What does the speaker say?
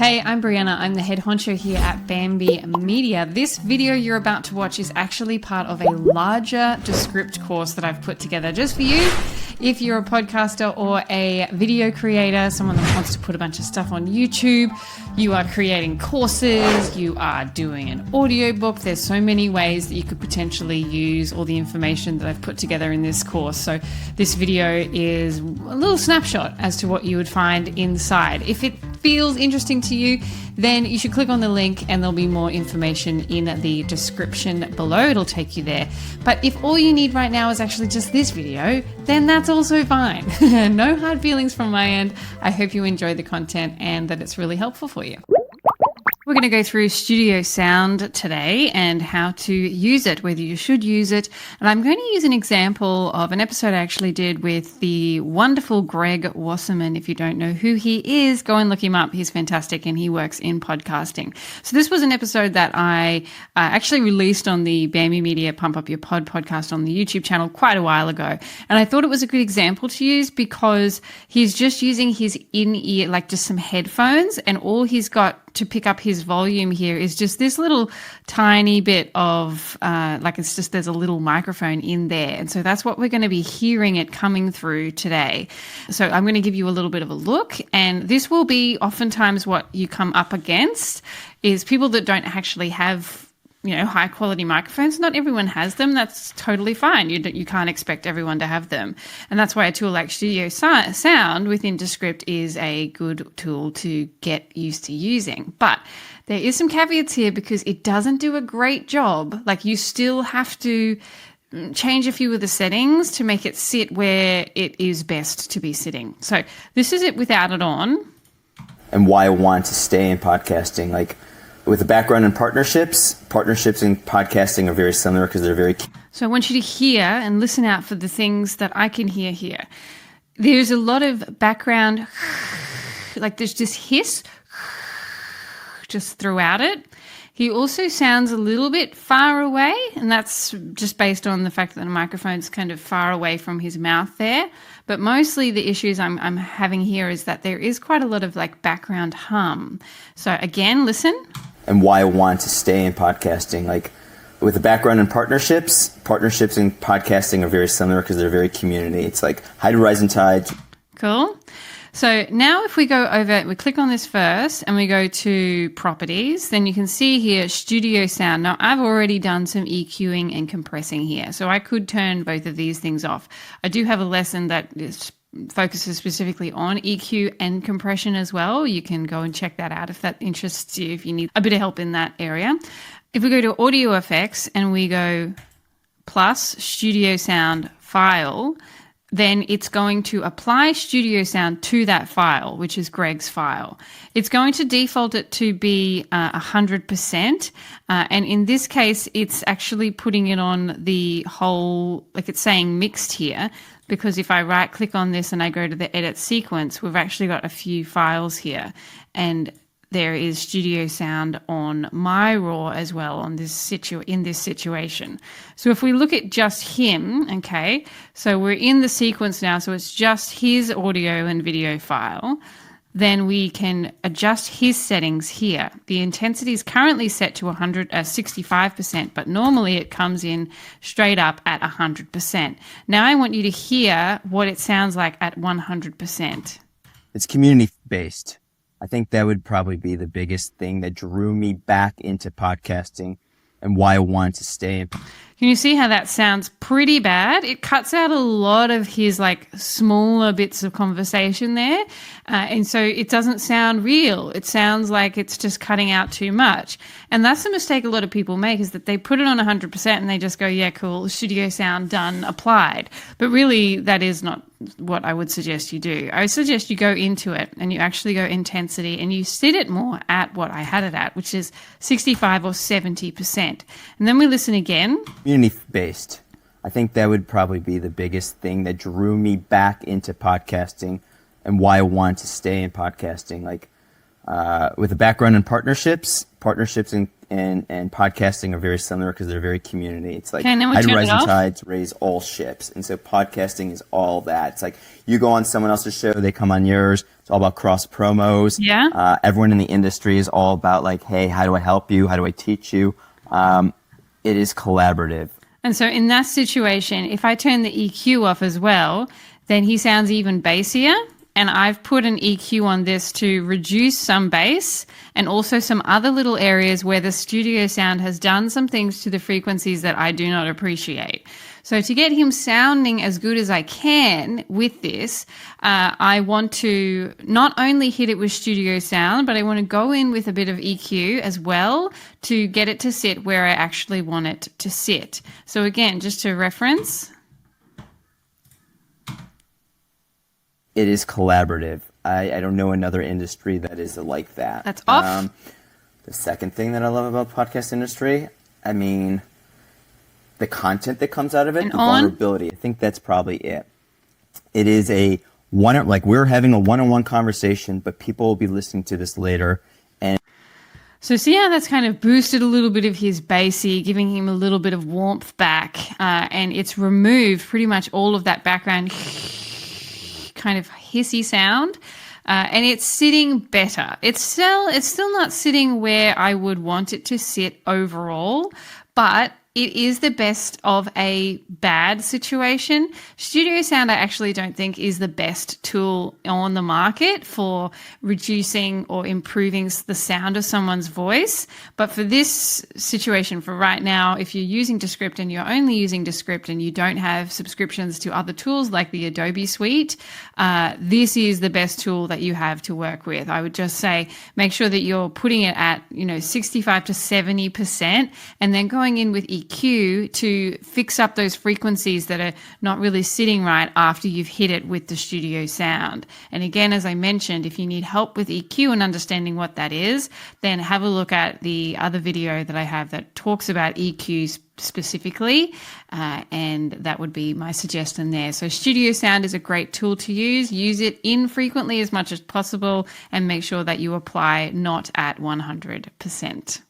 Hey, I'm Brianna. I'm the head honcho here at Bamby Media. This video you're about to watch is actually part of a larger Descript course that I've put together just for you. If you're a podcaster or a video creator, someone that wants to put a bunch of stuff on YouTube, you are creating courses, you are doing an audiobook, there's so many ways that you could potentially use all the information that I've put together in this course. So this video is a little snapshot as to what you would find inside. If it feels interesting to you, then you should click on the link and there'll be more information in the description below. It'll take you there. But if all you need right now is actually just this video, then that's also fine. No hard feelings from my end. I hope you enjoy the content and that it's really helpful for you. We're going to go through Studio Sound today and how to use it, whether you should use it. And I'm going to use an example of an episode I actually did with the wonderful Greg Wasserman. If you don't know who he is, go and look him up. He's fantastic and he works in podcasting. So this was an episode that I actually released on the Bamby Media Pump Up Your Pod podcast on the YouTube channel quite a while ago. And I thought it was a good example to use because he's just using his in-ear, like just some headphones, and all he's got to pick up his volume here is just this little tiny bit of it's just there's a little microphone in there, and so that's what we're going to be hearing it coming through today. So I'm going to give you a little bit of a look, and this will be oftentimes what you come up against is people that don't actually have high quality microphones. Not everyone has them. That's totally fine. You can't expect everyone to have them. And that's why a tool like Studio Sound within Descript is a good tool to get used to using. But there is some caveats here because it doesn't do a great job. Like, you still have to change a few of the settings to make it sit where it is best to be sitting. So this is it without it on. And why I want to stay in podcasting, with a background in partnerships in podcasting are very similar because they're very... So I want you to hear and listen out for the things that I can hear here. There's a lot of background, like there's just hiss just throughout it. He also sounds a little bit far away, and that's just based on the fact that the microphone's kind of far away from his mouth there. But mostly the issues I'm having here is that there is quite a lot of background hum. So again, listen. And why I want to stay in podcasting, with a background in partnerships in podcasting are very similar because they're very community. It's like high rise and tide. Cool. So now if we go over, we click on this first and we go to properties, then you can see here Studio Sound. Now I've already done some EQing and compressing here, so I could turn both of these things off. I do have a lesson that focuses specifically on EQ and compression as well. You can go and check that out if that interests you, if you need a bit of help in that area. If we go to audio effects and we go plus Studio Sound file, then it's going to apply Studio Sound to that file, which is Greg's file. It's going to default it to be 100%. And in this case, it's actually putting it on the whole, it's saying mixed here, because if I right click on this and I go to the edit sequence, we've actually got a few files here. And there is Studio Sound on my raw as well on this in this situation. So if we look at just him, okay, so we're in the sequence now, so it's just his audio and video file. Then we can adjust his settings here. The intensity is currently set to 65%, but normally it comes in straight up at 100%. Now I want you to hear what it sounds like at 100%. It's community-based. I think that would probably be the biggest thing that drew me back into podcasting and why I wanted to stay. Can you see how that sounds pretty bad? It cuts out a lot of his smaller bits of conversation there. And so it doesn't sound real. It sounds like it's just cutting out too much. And that's the mistake a lot of people make, is that they put it on 100% and they just go, yeah, cool, Studio Sound done, applied. But really that is not what I would suggest you do. I would suggest you go into it and you actually go intensity and you set it more at what I had it at, which is 65 or 70%. And then we listen again. Community-based. I think that would probably be the biggest thing that drew me back into podcasting and why I wanted to stay in podcasting. With a background in partnerships and podcasting are very similar because they're very community. It's like rising tides raise all ships. And so podcasting is all that. It's like you go on someone else's show, they come on yours, It's all about cross promos. Yeah. Everyone in the industry is all about like, hey, how do I help you? How do I teach you? It is collaborative. And so in that situation, if I turn the EQ off as well, then he sounds even bassier. And I've put an EQ on this to reduce some bass and also some other little areas where the studio sound has done some things to the frequencies that I do not appreciate. So to get him sounding as good as I can with this, I want to not only hit it with studio sound, but I want to go in with a bit of EQ as well to get it to sit where I actually want it to sit. So again, just to reference. It is collaborative. I don't know another industry that is like that. That's off. The second thing that I love about podcast industry, I mean, the content that comes out of it, the vulnerability. I think that's probably it. It is like we're having a one-on-one conversation, but people will be listening to this later. And so see how that's kind of boosted a little bit of his bassy, giving him a little bit of warmth back, and it's removed pretty much all of that background kind of hissy sound, and it's sitting better. It's still not sitting where I would want it to sit overall, but it is the best of a bad situation. Studio sound, I actually don't think is the best tool on the market for reducing or improving the sound of someone's voice. But for this situation, for right now, if you're using Descript and you're only using Descript and you don't have subscriptions to other tools like the Adobe Suite, this is the best tool that you have to work with. I would just say make sure that you're putting it at 65 to 70%, and then going in with EQ to fix up those frequencies that are not really sitting right after you've hit it with the studio sound. And again, as I mentioned, if you need help with EQ and understanding what that is, then have a look at the other video that I have that talks about EQ specifically, and that would be my suggestion there. So studio sound is a great tool to use. Use it infrequently as much as possible and make sure that you apply not at 100%.